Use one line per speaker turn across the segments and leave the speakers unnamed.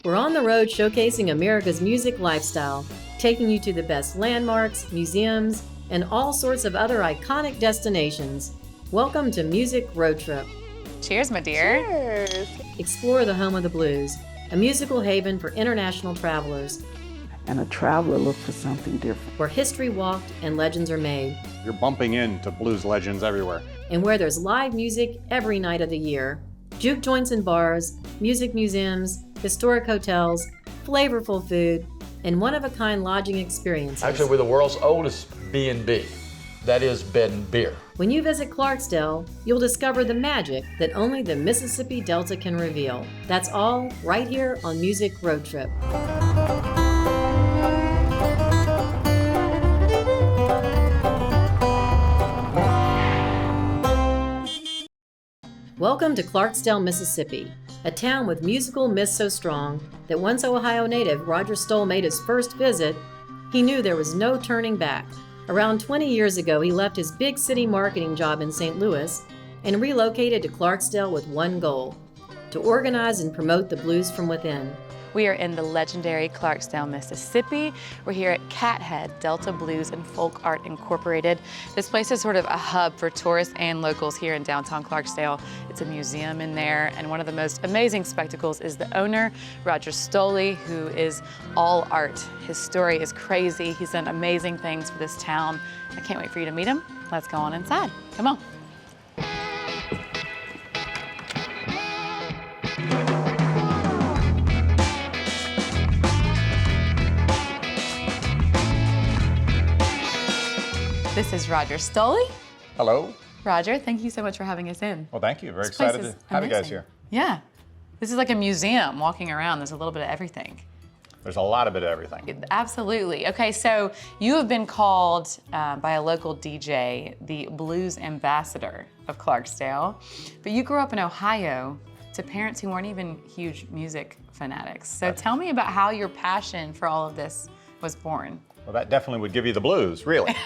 We're on the road showcasing America's music lifestyle, taking you to the best landmarks, museums, and all sorts of other iconic destinations. Welcome to Music Road Trip.
Cheers, my dear.
Cheers.
Explore the home of the blues, a musical haven for international travelers,
And a traveler looks for something different.
where history walked and legends are made,
You're bumping into blues legends everywhere.
and where there's live music every night of the year. Juke joints and bars, music museums, historic hotels, flavorful food, and one-of-a-kind lodging experiences.
Actually, we're the world's oldest B&B. That is bed and beer.
When you visit Clarksdale, you'll discover the magic that only the Mississippi Delta can reveal. That's all right here on Music Road Trip. Welcome to Clarksdale, Mississippi, a town with musical myths so strong that once Ohio native Roger Stoll made his first visit, he knew there was no turning back. Around 20 years ago, he left his big city marketing job in St. Louis and relocated to Clarksdale with one goal: to organize and promote the blues from within.
We are in the legendary Clarksdale, Mississippi. We're here at Cathead, Delta Blues and Folk Art Incorporated. This place is sort of a hub for tourists and locals here in downtown Clarksdale. It's a museum in there, and one of the most amazing spectacles is the owner, Roger Stoll, who is all art. His story is crazy. He's done amazing things for this town. I can't wait for you to meet him. Let's go on inside. Come on. This is Roger Stoll.
Hello.
Roger, thank you so much for having us in.
Well, thank you. Very
This place
excited
is
to have you guys
amazing.
here.
Yeah. This is like a museum walking around. There's a little bit of everything.
There's a lot of it of everything.
Absolutely. Okay, so you have been called by a local DJ the blues ambassador of Clarksdale, but you grew up in Ohio to parents who weren't even huge music fanatics. So tell me about how your passion for all of this was born.
Well, that definitely would give you the blues, really.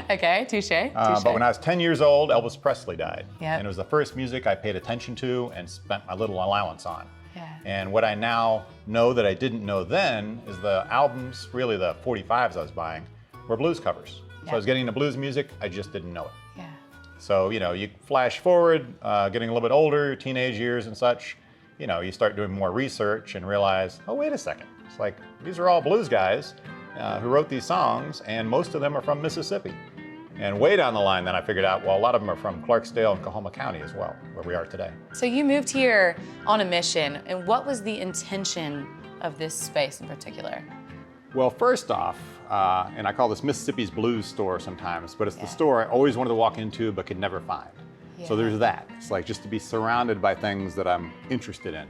Okay, touche.
But when I was 10 years old, Elvis Presley died.
Yep.
And it was the first music I paid attention to and spent my little allowance on.
Yeah.
And what I now know that I didn't know then is the albums, really the 45s I was buying, were blues covers. So I was getting into blues music, I just didn't know it.
Yeah.
So, you flash forward, getting a little bit older, teenage years and such, you start doing more research and realize, oh, wait a second. It's like, these are all blues guys who wrote these songs, and most of them are from Mississippi. And way down the line, then I figured out, well, a lot of them are from Clarksdale and Coahoma County as well, where we are today.
So you moved here on a mission, and what was the intention of this space in particular?
Well, first off, and I call this Mississippi's Blues store sometimes, but it's the store I always wanted to walk into but could never find. So there's that. It's like just to be surrounded by things that I'm interested in,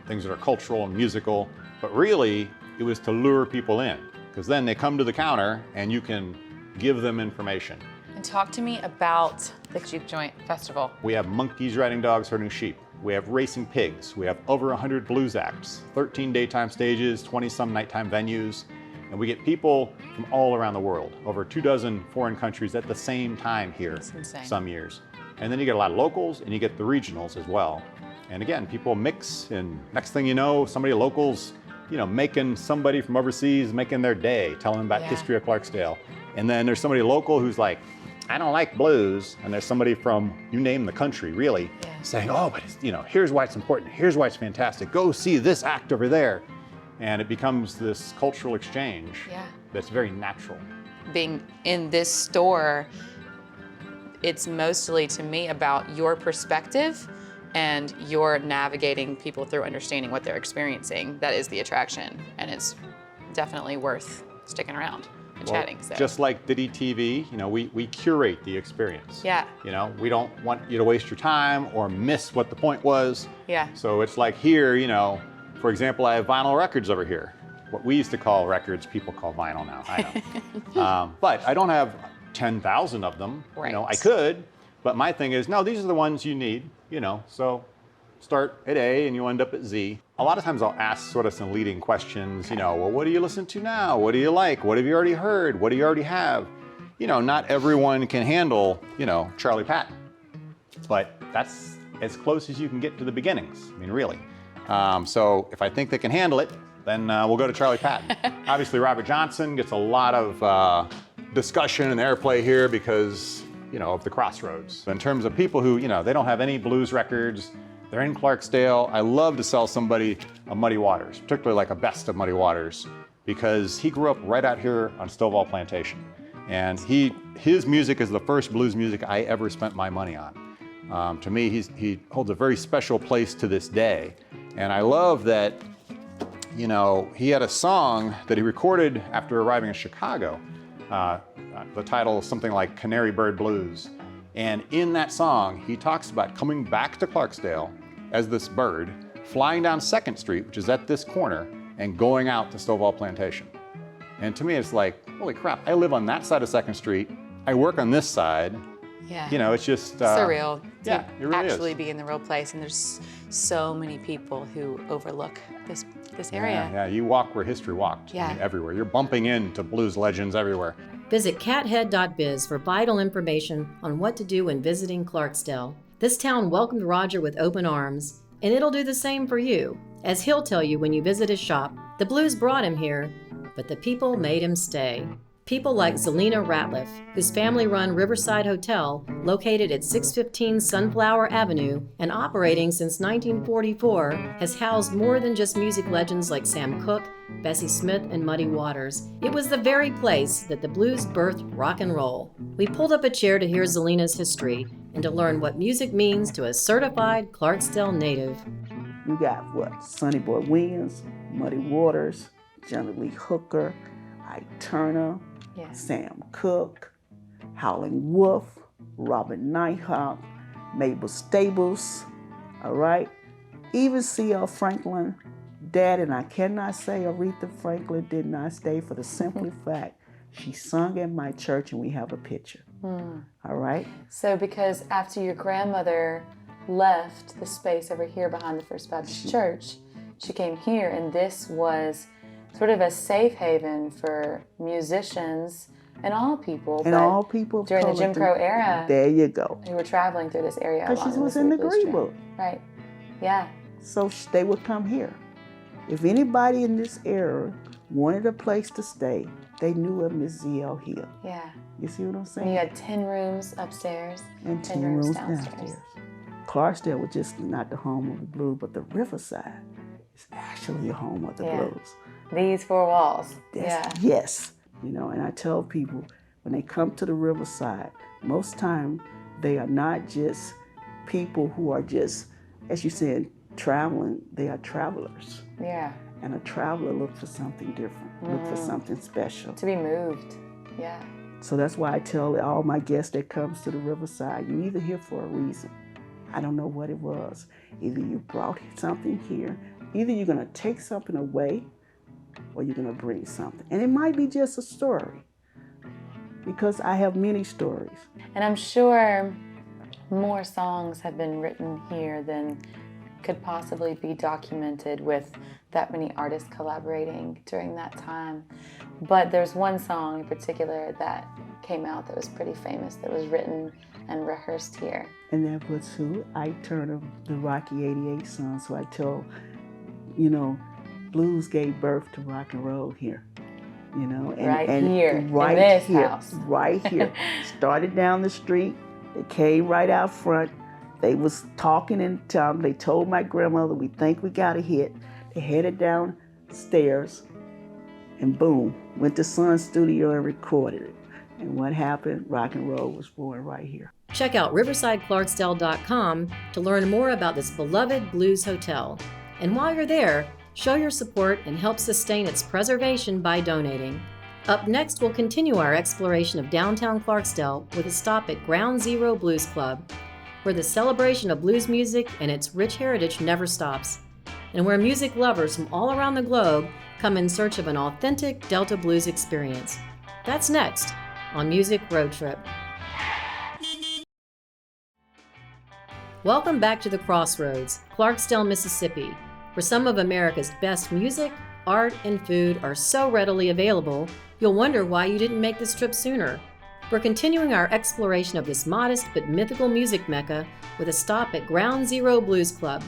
things that are cultural and musical, but really it was to lure people in, because then they come to the counter and you can give them information.
And talk to me about the Juke Joint Festival.
We have monkeys riding dogs herding sheep. We have racing pigs. We have over 100 blues acts, 13 daytime stages, 20-some nighttime venues. And we get people from all around the world, over 24 foreign countries at the same time here.
That's insane.
Some years. And then you get a lot of locals and you get the regionals as well. And again, people mix, and next thing you know, somebody locals, making somebody from overseas making their day, telling them about history of Clarksdale. And then there's somebody local who's like, I don't like blues. And there's somebody from, you name the country, really, saying, oh, but it's, here's why it's important. Here's why it's fantastic. Go see this act over there. And it becomes this cultural exchange that's very natural.
Being in this store, it's mostly, to me, about your perspective and you're navigating people through understanding what they're experiencing. That is the attraction, and it's definitely worth sticking around and chatting. So.
Just like Diddy TV, we curate the experience.
Yeah.
We don't want you to waste your time or miss what the point was.
Yeah.
So it's like here, for example, I have vinyl records over here. What we used to call records, people call vinyl now, I know. But I don't have 10,000 of them.
Right.
I could, but my thing is, no, these are the ones you need, so start at A and you'll end up at Z. A lot of times I'll ask sort of some leading questions, well, what do you listen to now? What do you like? What have you already heard? What do you already have? Not everyone can handle, Charlie Patton, but that's as close as you can get to the beginnings. I mean, really. So if I think they can handle it, then we'll go to Charlie Patton. Obviously, Robert Johnson gets a lot of discussion and airplay here because, of the crossroads. In terms of people who, they don't have any blues records, they're in Clarksdale. I love to sell somebody a Muddy Waters, particularly like a best of Muddy Waters, because he grew up right out here on Stovall Plantation. And his music is the first blues music I ever spent my money on. To me, he holds a very special place to this day. And I love that, he had a song that he recorded after arriving in Chicago. The title is something like Canary Bird Blues. And in that song, he talks about coming back to Clarksdale as this bird, flying down 2nd Street, which is at this corner, and going out to Stovall Plantation. And to me, it's like, holy crap, I live on that side of 2nd Street. I work on this side.
Yeah.
It's just
surreal to
yeah, it really
actually
is.
be in the real place, and there's so many people who overlook this area.
Yeah, you walk where history walked.
Yeah.
Everywhere. You're bumping into blues legends everywhere.
Visit cathead.biz for vital information on what to do when visiting Clarksdale. This town welcomed Roger with open arms, and it'll do the same for you. As he'll tell you when you visit his shop, the blues brought him here, but the people made him stay. People like Zelina Ratliff, whose family run Riverside Hotel, located at 615 Sunflower Avenue and operating since 1944, has housed more than just music legends like Sam Cooke, Bessie Smith, and Muddy Waters. It was the very place that the blues birthed rock and roll. We pulled up a chair to hear Zelina's history and to learn what music means to a certified Clarksdale native.
You got what? Sonny Boy Williams, Muddy Waters, Johnny Lee Hooker, Ike Turner,
Yeah.
Sam Cooke, Howlin' Wolf, Robert Nighthawk, Mabel Stables, all right? Even C.L. Franklin, Dad, and I cannot say Aretha Franklin did not stay for the simple fact she sung at my church and we have a picture, all right?
So because after your grandmother left the space over here behind the First Baptist Church, she came here, and this was sort of a safe haven for musicians and all people.
And all people
during the Jim Crow era.
There you go.
Who were traveling through this area.
Because she
along
was
the
in the
Mississippi Blues
Green
Trail.
Book.
Right. Yeah.
So they would come here. If anybody in this era wanted a place to stay, they knew of Miss Z.L. Hill.
Yeah.
You see what I'm saying?
And you had 10 rooms upstairs
and
10 rooms downstairs.
Clarksdale was just not the home of the blues, but the Riverside is actually the home of the blues.
These 4 walls. Yeah.
Yes. And I tell people, when they come to the Riverside, most time they are not just people who are just, as you said, traveling. They are travelers.
Yeah.
And a traveler looks for something different, look for something special.
To be moved. Yeah.
So that's why I tell all my guests that comes to the Riverside, you're either here for a reason. I don't know what it was. Either you brought something here, either you're going to take something away, or you're going to bring something. And it might be just a story, because I have many stories.
And I'm sure more songs have been written here than could possibly be documented with that many artists collaborating during that time. But there's one song in particular that came out that was pretty famous, that was written and rehearsed here.
And that was who? Ike Turner, the Rocky 88 son. So I tell, blues gave birth to rock and roll here.
Right here, in this house.
Right here. Started down the street. They came right out front. They was talking in town. They told my grandmother, we think we got a hit. They headed downstairs, and boom, went to Sun Studio and recorded it. And what happened? Rock and roll was born right here.
Check out riversideclarksdale.com to learn more about this beloved blues hotel. And while you're there, show your support and help sustain its preservation by donating. Up next, we'll continue our exploration of downtown Clarksdale with a stop at Ground Zero Blues Club, where the celebration of blues music and its rich heritage never stops, and where music lovers from all around the globe come in search of an authentic Delta blues experience. That's next on Music Road Trip. Welcome back to the Crossroads, Clarksdale, Mississippi, where some of America's best music, art, and food are so readily available, you'll wonder why you didn't make this trip sooner. We're continuing our exploration of this modest but mythical music mecca with a stop at Ground Zero Blues Club,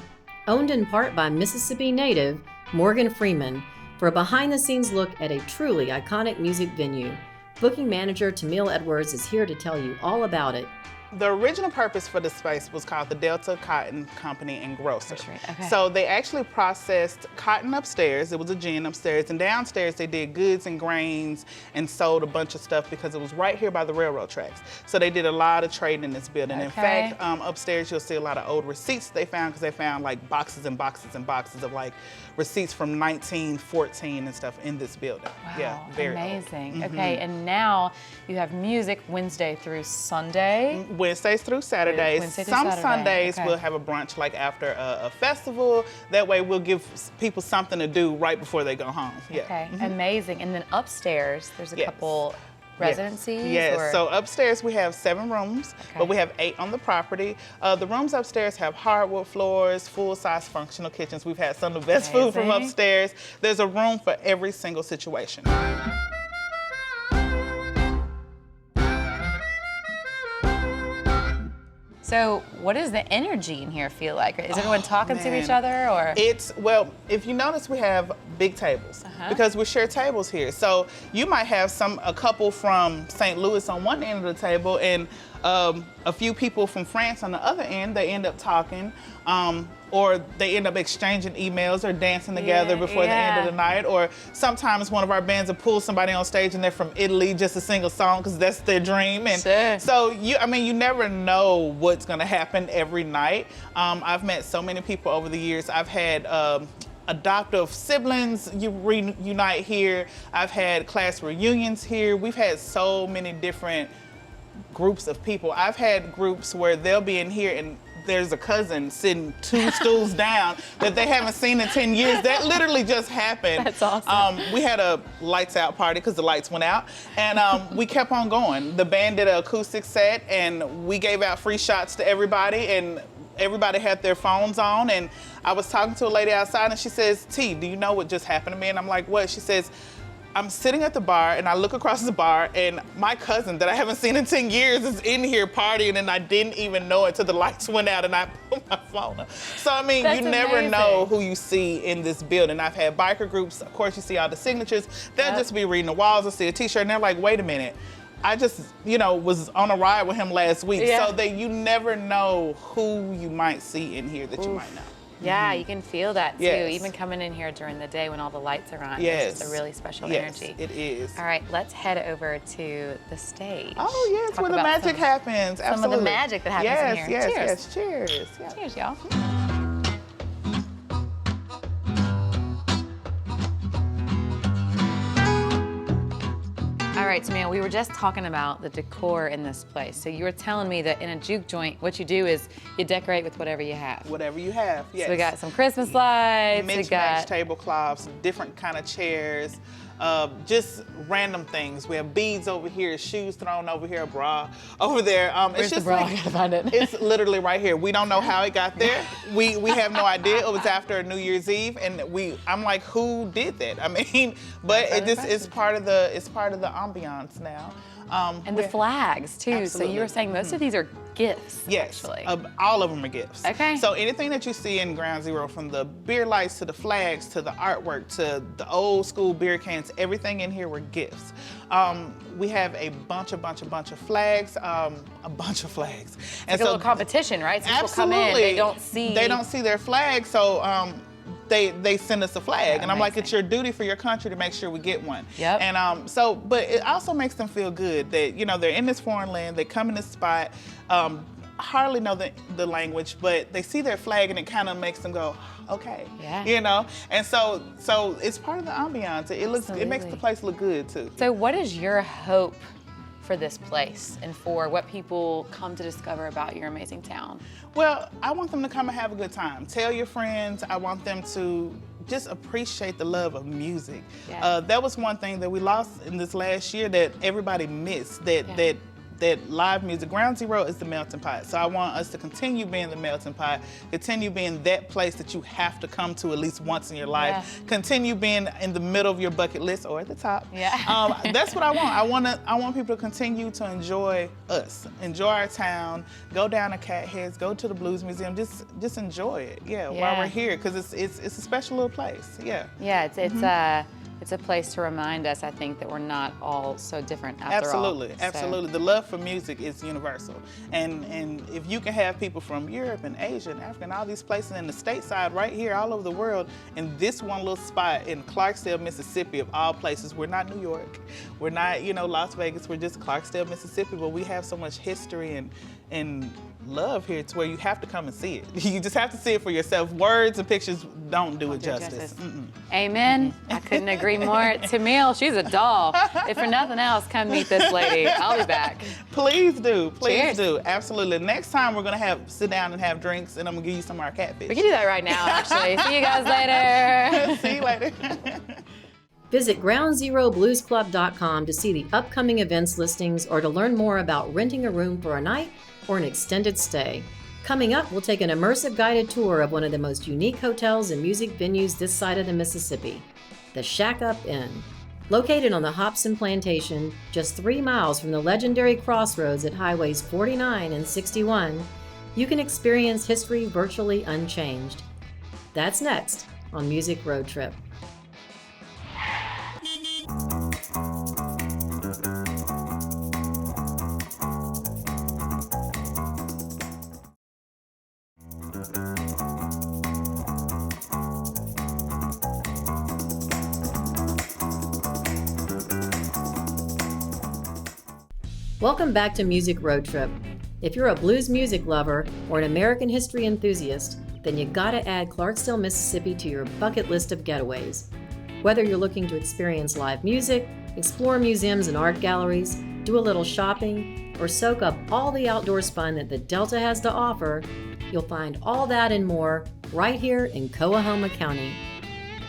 owned in part by Mississippi native Morgan Freeman, for a behind-the-scenes look at a truly iconic music venue. Booking manager Tamil Edwards is here to tell you all about it.
The original purpose for the space was called the Delta Cotton Company and Grocer.
Okay.
So they actually processed cotton upstairs. It was a gin upstairs, and downstairs they did goods and grains and sold a bunch of stuff because it was right here by the railroad tracks. So they did a lot of trading in this building. In fact, upstairs you'll see a lot of old receipts they found, because they found like boxes and boxes and boxes of like receipts from 1914 and stuff in this building.
Wow,
yeah, very
amazing.
old.
Okay, and now you have music Wednesday through Sunday.
Wednesdays through Saturdays.
Wednesday through
Some
Saturday.
Sundays
Okay.
we'll have a brunch like after a festival. That way we'll give people something to do right before they go home. Yeah.
Okay, amazing. And then upstairs, there's a
Yes.
couple residencies?
Yes,
or-
so upstairs we have 7 rooms, but we have 8 on the property. The rooms upstairs have hardwood floors, full-size functional kitchens. We've had some of the best food from
Amazing.
upstairs. There's a room for every single situation.
So what does the energy in here feel like? Is everyone talking to each
man.
other, or?
Well, if you notice, we have big tables because we share tables here. So you might have a couple from St. Louis on one end of the table and a few people from France on the other end. They end up talking, or they end up exchanging emails or dancing together before the end of the night. Or sometimes one of our bands will pull somebody on stage and they're from Italy just to sing a song because that's their dream. And so you never know what's going to happen every night. I've met so many people over the years. I've had adoptive siblings reunite here. I've had class reunions here. We've had so many different groups of people. I've had groups where they'll be in here and there's a cousin sitting 2 stools down that they haven't seen in 10 years. That literally just happened.
That's awesome.
We had a lights out party because the lights went out, and we kept on going. The band did an acoustic set, and we gave out free shots to everybody, and everybody had their phones on. And I was talking to a lady outside, and she says, T, do you know what just happened to me? And I'm like, what? She says, I'm sitting at the bar and I look across the bar and my cousin that I haven't seen in 10 years is in here partying, and I didn't even know it till the lights went out and I put my phone up. So I mean,
That's
you never
amazing.
know who you see in this building. I've had biker groups, of course you see all the signatures. They'll just be reading the walls or see a t-shirt and they're like, wait a minute. I just, was on a ride with him last week.
Yeah.
So that you never know who you might see in here that you might know.
Yeah, you can feel that too.
Yes.
Even coming in here during the day when all the lights are on.
Yes.
It's just a really special
Yes,
energy.
it is.
All right, let's head over to the stage.
Oh yes,
Talk
where the
about
magic happens. Absolutely.
Some of the magic that happens in here.
Yes, cheers. Yeah.
Cheers, y'all. All right, Tamil, we were just talking about the decor in this place. So you were telling me that in a juke joint, what you do is you decorate with whatever you have.
Whatever you have, yes.
So we got some Christmas lights, we
Mismatched
got
tablecloths, different kind of chairs, just random things. We have beads over here, shoes thrown over here, a bra over there.
Where's
It's
the
just
bra?
like,
I gotta find it.
It's literally right here. We don't know how it got there. We have no idea. It was after New Year's Eve, and I'm like, who did that? I mean, but it's part of the ambiance now.
And the flags too. So you
Absolutely.
were saying most of these are gifts.
Yes,
actually.
all of them are gifts.
Okay.
So anything that you see in Ground Zero, from the beer lights to the flags to the artwork to the old school beer cans, everything in here were gifts. We have a bunch of flags, a bunch of flags.
It's like a little competition, right? So people come in, they don't see
their flag, so they send us a flag, and I'm like,
amazing.
it's your duty for your country to make sure we get one.
Yep.
And but it also makes them feel good that they're in this foreign land, they come in this spot, hardly know the language, but they see their flag and it kind of makes them go, okay.
Yeah.
And so it's part of the ambiance. It makes
Absolutely.
the place look good too.
So what is your hope for this place and for what people come to discover about your amazing town?
Well, I want them to come and have a good time. Tell your friends. I want them to just appreciate the love of music.
Yeah.
That was one thing that we lost in this last year that everybody missed, that that live music, Ground Zero is the melting pot. So I want us to continue being the melting pot, continue being that place that you have to come to at least once in your life, continue being in the middle of your bucket list or at the top. That's what I want. I want people to continue to enjoy us, enjoy our town, go down to Cat Heads, go to the Blues Museum, just enjoy it. While we're here, because it's a special little place.
It's a place to remind us, I think, that we're not all so different after all.
Absolutely. The love for music is universal. And if you can have people from Europe and Asia and Africa and all these places in the stateside right here all over the world in this one little spot in Clarksdale, Mississippi, of all places. We're not New York. We're not, Las Vegas. We're just Clarksdale, Mississippi, but we have so much history and love here to where you have to come and see it. You just have to see it for yourself. Words and pictures don't do it justice.
Amen. I couldn't agree more. Tamil, she's a doll. If for nothing else, come meet this lady. I'll be back.
Please do.
Cheers.
Absolutely. Next time we're gonna sit down and have drinks, and I'm gonna give you some of our catfish.
We can do that right now, actually. See you guys later.
See you later.
Visit groundzerobluesclub.com to see the upcoming events listings or to learn more about renting a room for a night or an extended stay. Coming up, we'll take an immersive guided tour of one of the most unique hotels and music venues this side of the Mississippi, the Shack Up Inn. Located on the Hobson Plantation, just 3 miles from the legendary crossroads at Highways 49 and 61, you can experience history virtually unchanged. That's next on Music Road Trip. Welcome back to Music Road Trip. If you're a blues music lover or an American history enthusiast, then you gotta add Clarksdale, Mississippi to your bucket list of getaways. Whether you're looking to experience live music, explore museums and art galleries, do a little shopping, or soak up all the outdoors fun that the Delta has to offer, you'll find all that and more right here in Coahoma County.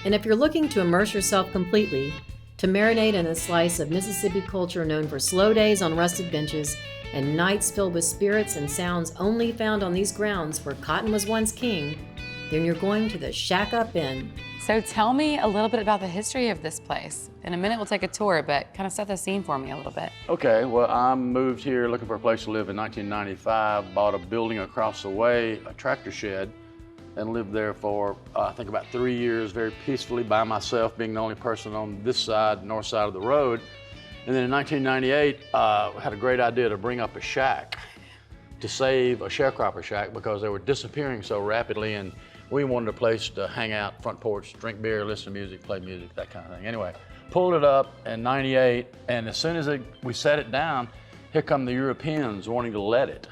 And if you're looking to immerse yourself completely, to marinate in a slice of Mississippi culture known for slow days on rusted benches and nights filled with spirits and sounds only found on these grounds where cotton was once king, then you're going to the Shack Up Inn.
So tell me a little bit about the history of this place. In a minute, we'll take a tour, but kind of set the scene for me a little bit.
Okay, well, I moved here looking for a place to live in 1995, bought a building across the way, a tractor shed, and lived there for, I think, about 3 years, very peacefully by myself, being the only person on this side, north side of the road. And then in 1998, had a great idea to bring up a shack to save a sharecropper shack because they were disappearing so rapidly, and we wanted a place to hang out, front porch, drink beer, listen to music, play music, that kind of thing. Anyway, pulled it up in 98, and as soon as we set it down, here come the Europeans wanting to let it.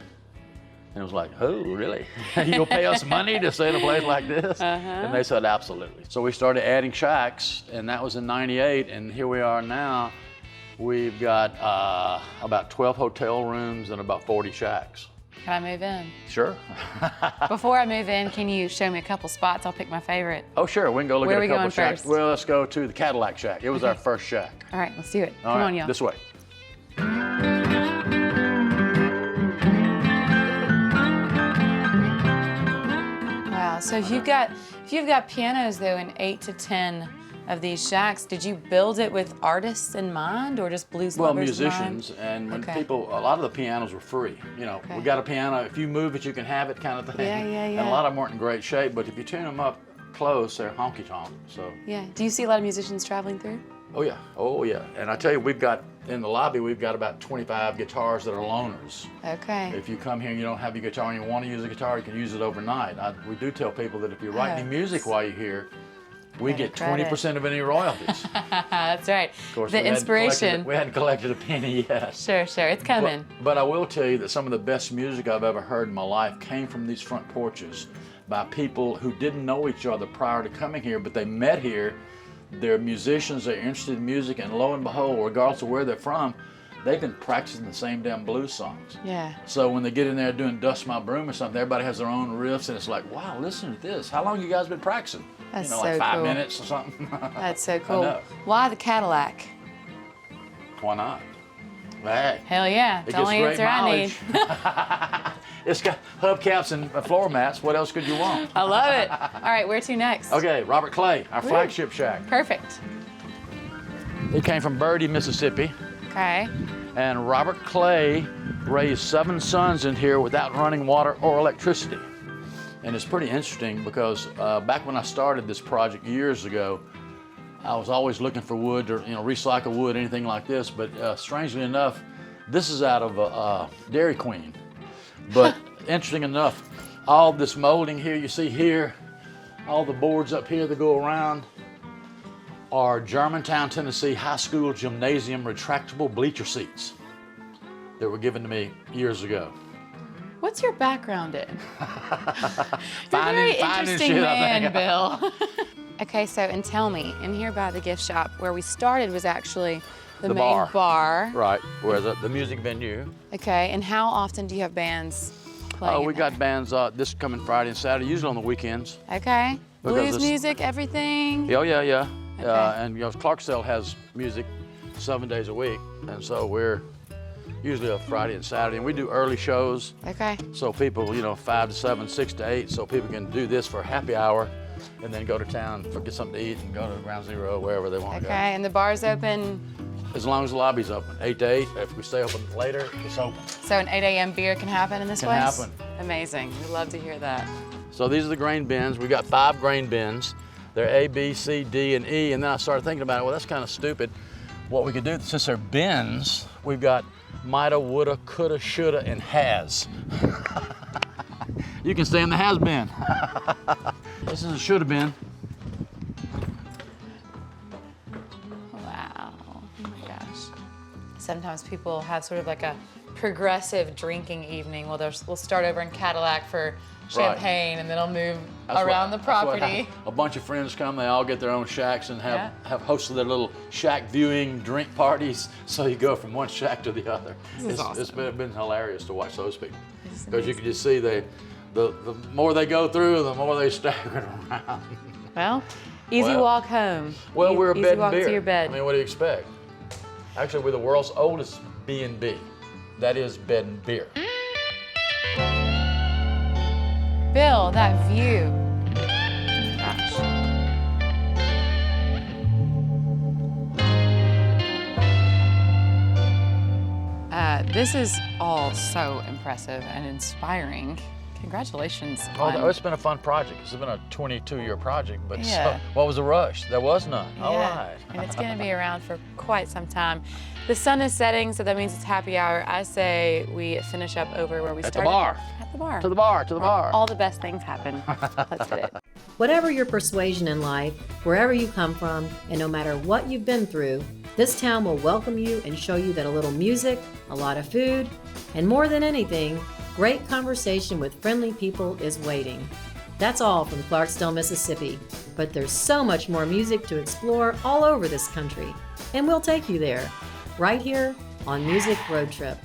And it was like, oh, really? You'll pay us money to stay in a place like this? And they said, absolutely. So we started adding shacks, and that was in 98, and here we are now. We've got about 12 hotel rooms and about 40 shacks.
Can I move in?
Sure.
Before I move in, can you show me a couple spots? I'll pick my favorite.
Oh, sure. We can go look at a couple shacks.
First?
Well, let's go to the Cadillac Shack. It was our first shack.
All right, let's do it.
All
Come
right,
on, y'all.
this way.
Wow. So if you've got pianos though in 8 to 10 of these shacks, did you build it with artists in mind or just blues lovers
musicians,
in mind?
and when people, a lot of the pianos were free. You know, we got a piano, if you move it, you can have it kind of thing.
Yeah.
And a lot of them weren't in great shape, but if you tune them up close, they're honky-tonk, so.
Yeah. Do you see a lot of musicians traveling through?
Oh yeah. And I tell you, we've got, in the lobby, we've got about 25 guitars that are loaners.
Okay.
If you come here and you don't have your guitar and you want to use a guitar, you can use it overnight. We do tell people that if you write any music while you're here, we get 20% of any royalties.
That's right.
Of course,
the inspiration.
We hadn't collected a penny yet.
Sure, it's coming.
But I will tell you that some of the best music I've ever heard in my life came from these front porches by people who didn't know each other prior to coming here, but they met here. They're musicians, they're interested in music, and lo and behold, regardless of where they're from, they've been practicing the same damn blues songs.
Yeah.
So when they get in there doing Dust My Broom or something, everybody has their own riffs, and it's like, wow, listen to this. How long you guys been practicing?
That's
like
so
5
cool.
minutes or something.
That's so cool.
I know.
Why the Cadillac?
Why not? Hey.
Hell yeah.
It
It's the only
gets great
answer I need.
mileage. It's got hubcaps and floor mats. What else could you want?
I love it. All right, where to next?
Okay, Robert Clay, our flagship shack.
Perfect.
He came from Birdie, Mississippi.
Okay.
And Robert Clay raised 7 sons in here without running water or electricity. And it's pretty interesting because back when I started this project years ago, I was always looking for wood or recycle wood, anything like this. But strangely enough, this is out of Dairy Queen. But interesting enough, all this molding here you see here, all the boards up here that go around are Germantown, Tennessee High School Gymnasium retractable bleacher seats that were given to me years ago.
What's your background in? You're a
Finding
very interesting
shit, I
man,
think.
Bill. Okay, so, and tell me, in here by the gift shop, where we started was actually the main bar.
Right, where the music venue.
Okay, and how often do you have bands playing
Oh,
in
we
there?
got bands this coming Friday and Saturday, usually on the weekends.
Okay,
Because
blues
this-
music, everything?
Oh, yeah.
Okay.
And Clarksdale has music 7 days a week, and so we're usually a Friday and Saturday, and we do early shows.
Okay.
So people, 5 to 7, 6 to 8, so people can do this for happy hour, and then go to town for get something to eat and go to Ground Zero, wherever they want to go.
Okay, and the bar's open,
As long as the lobby's open, 8 to 8. If we stay open later, it's open.
so an 8 a.m. beer can happen in this
Can
place?
happen.
Amazing, we love to hear that.
So these are the grain bins. We got 5 grain bins. They're A, B, C, D, and E. And then I started thinking about it. Well, that's kind of stupid. What we could do, since they're bins, we've got mighta, woulda, coulda, shoulda, and has. You can stay in the has bin. This is a shoulda bin.
Wow, oh my gosh. Sometimes people have sort of like a progressive drinking evening. Well, we'll start over in Cadillac for champagne, and then I'll move around the
That's what
property.
happened. A bunch of friends come, they all get their own shacks and have hosted their little shack viewing drink parties. So you go from one shack to the other. It's been hilarious to watch those people. Because you can just see the more they go through, the more they stagger around.
Well, easy
Well-
walk home.
Well, we're a
easy
bed and
walk
beer.
to your bed.
I mean, what do you expect? Actually, we're the world's oldest B&B. That is bed and beer.
Bill, that view. Gosh. This is all so impressive and inspiring. Congratulations.
Oh, it's been a fun project. It's been a 22-year project, but
Yeah.
so, what was the rush? There was none. All
Yeah,
right.
and it's going to be around for quite some time. The sun is setting, so that means it's happy hour. I say we finish up over where we
At the
started.
bar.
At the bar.
To the bar, to the bar.
All the best things happen. Let's hit it.
Whatever your persuasion in life, wherever you come from, and no matter what you've been through, this town will welcome you and show you that a little music, a lot of food, and more than anything, great conversation with friendly people is waiting. That's all from Clarksdale, Mississippi, but there's so much more music to explore all over this country, and we'll take you there, right here on Music Road Trip.